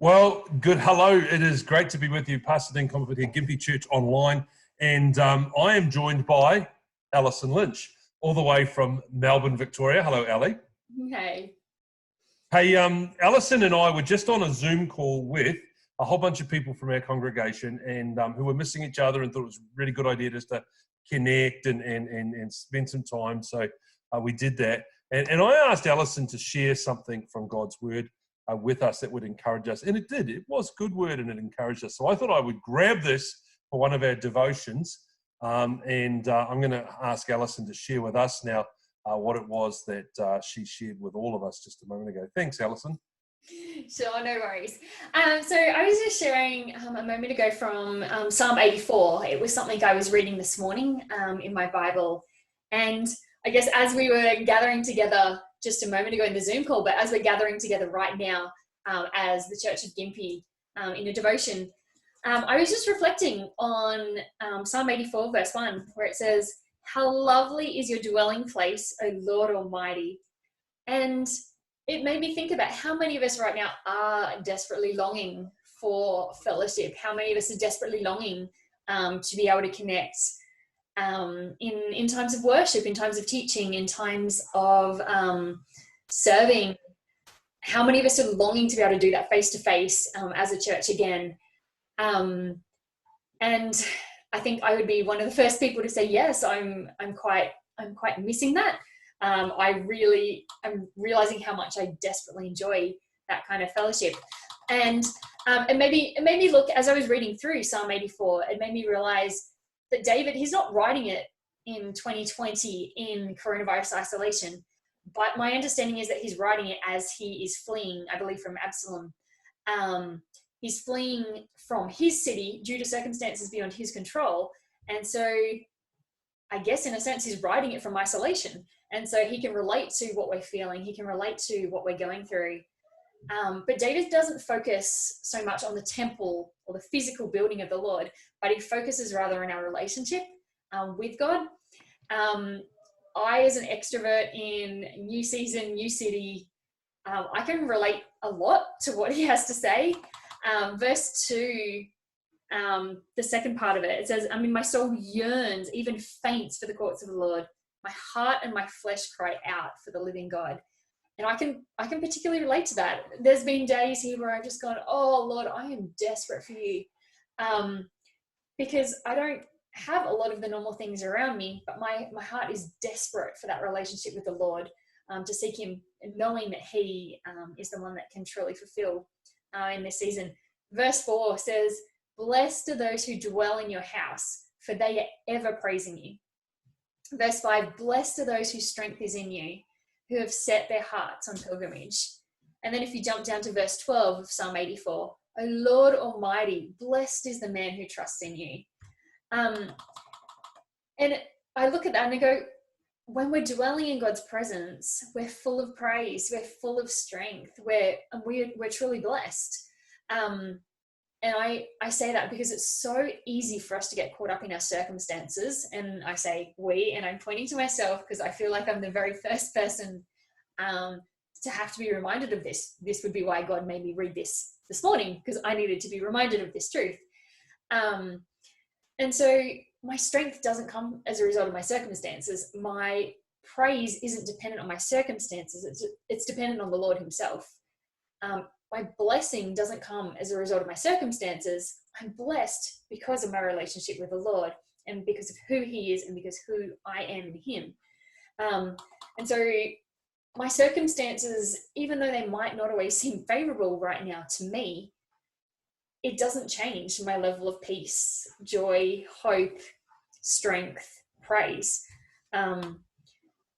Well, good. Hello. It is great to be with you, Pastor Dean Comfort here, Gympie.Church Online. And I am joined by Alison Lynch, all the way from Melbourne, Victoria. Hello, Ali. Hey. Hey, Alison and I were just on a Zoom call with a whole bunch of people from our congregation and who were missing each other and thought it was a really good idea just to connect and spend some time. So we did that. And I asked Alison to share something from God's Word with us that would encourage us. And it did. It was good word and it encouraged us. So I thought I would grab this for one of our devotions. I'm going to ask Alison to share with us now what it was that she shared with all of us just a moment ago. Thanks, Alison. Sure, no worries. So I was just sharing a moment ago from Psalm 84. It was something I was reading this morning in my Bible. And I guess as we were gathering together just a moment ago in the Zoom call, but as we're gathering together right now as the Church of Gympie in a devotion, I was just reflecting on Psalm 84 verse 1, where it says, "How lovely is your dwelling place, O Lord Almighty." And it made me think about how many of us right now are desperately longing for fellowship. How many of us are desperately longing to be able to connect in times of worship, in times of teaching, in times of serving. How many of us are longing to be able to do that face to face as a church again? And I think I would be one of the first people to say yes. I'm quite missing that. I'm realizing how much I desperately enjoy that kind of fellowship. And it made me look, as I was reading through Psalm 84, it made me realize that David, he's not writing it in 2020 in coronavirus isolation, but my understanding is that he's writing it as he is fleeing, I believe, from Absalom. He's fleeing from his city due to circumstances beyond his control. And so I guess in a sense, he's writing it from isolation. And so he can relate to what we're feeling. He can relate to what we're going through. But David doesn't focus so much on the temple or the physical building of the Lord, but he focuses rather on our relationship with God. I, as an extrovert in new season, new city, I can relate a lot to what he has to say. Verse 2, the second part of it, it says, my soul yearns, even faints for the courts of the Lord. My heart and my flesh cry out for the living God. And I can particularly relate to that. There's been days here where I've just gone, oh Lord, I am desperate for you. Because I don't have a lot of the normal things around me, but my heart is desperate for that relationship with the Lord, to seek him, knowing that he is the one that can truly fulfill in this season. Verse 4 says, "Blessed are those who dwell in your house, for they are ever praising you." Verse 5, "Blessed are those whose strength is in you, who have set their hearts on pilgrimage." And then if you jump down to verse 12 of Psalm 84, "O Lord Almighty, blessed is the man who trusts in you." And I look at that and I go, when we're dwelling in God's presence, we're full of praise, we're full of strength, we're truly blessed. And I say that because it's so easy for us to get caught up in our circumstances. And I say we, and I'm pointing to myself because I feel like I'm the very first person to have to be reminded of this. This would be why God made me read this morning, because I needed to be reminded of this truth. And so my strength doesn't come as a result of my circumstances. My praise isn't dependent on my circumstances. It's dependent on the Lord himself. My blessing doesn't come as a result of my circumstances. I'm blessed because of my relationship with the Lord and because of who he is and because who I am in him. And so my circumstances, even though they might not always seem favorable right now to me, it doesn't change my level of peace, joy, hope, strength, praise.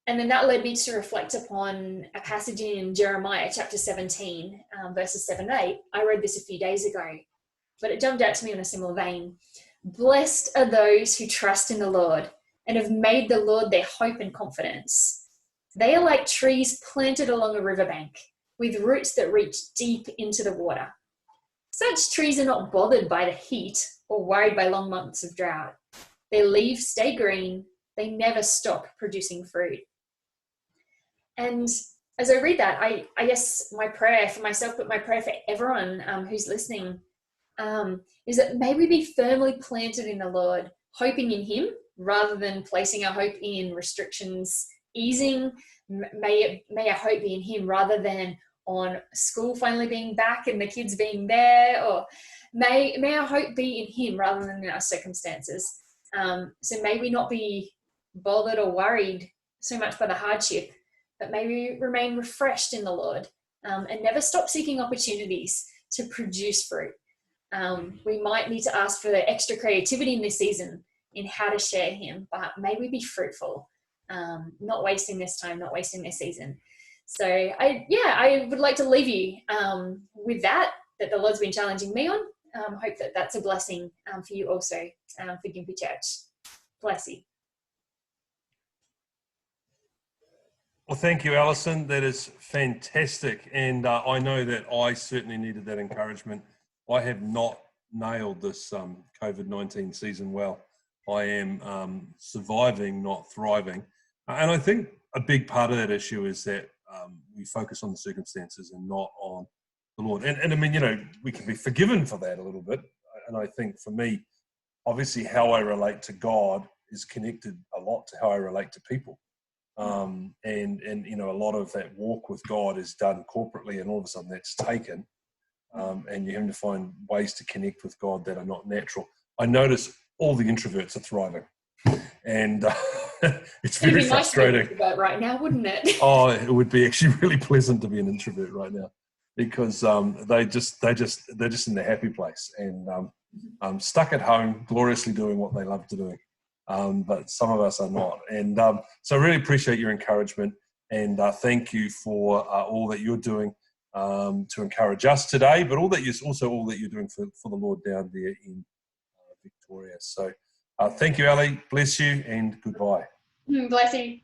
And then that led me to reflect upon a passage in Jeremiah chapter 17, verses 7 and 8. I read this a few days ago, but it jumped out to me in a similar vein. "Blessed are those who trust in the Lord and have made the Lord their hope and confidence. They are like trees planted along a riverbank with roots that reach deep into the water. Such trees are not bothered by the heat or worried by long months of drought. Their leaves stay green. They never stop producing fruit." And as I read that, I guess my prayer for myself, but my prayer for everyone who's listening, is that may we be firmly planted in the Lord, hoping in Him rather than placing our hope in restrictions easing. May our hope be in Him rather than on school finally being back and the kids being there, or may our hope be in Him rather than in our circumstances. So may we not be bothered or worried so much by the hardship, but may we remain refreshed in the Lord, and never stop seeking opportunities to produce fruit. We might need to ask for the extra creativity in this season in how to share Him, but may we be fruitful, not wasting this time, not wasting this season. So I would like to leave you with that the Lord's been challenging me on. Hope that that's a blessing for you also, for Gympie Church. Bless you. Well, thank you, Alison. That is fantastic. And I know that I certainly needed that encouragement. I have not nailed this COVID-19 season well. I am surviving, not thriving. And I think a big part of that issue is that we focus on the circumstances and not on the Lord. And I mean, you know, we can be forgiven for that a little bit. And I think for me, obviously how I relate to God is connected a lot to how I relate to people. And you know, a lot of that walk with God is done corporately, and all of a sudden that's taken. And you're having to find ways to connect with God that are not natural. I notice all the introverts are thriving. And it's very frustrating. Nice about right now, wouldn't it? Oh, it would be actually really pleasant to be an introvert right now, because they're just in the happy place and stuck at home, gloriously doing what they love to do. But some of us are not. And so I really appreciate your encouragement, and thank you for all that you're doing to encourage us today, but all that you're doing for the Lord down there in Victoria. So thank you, Ali. Bless you, and goodbye. Bless you.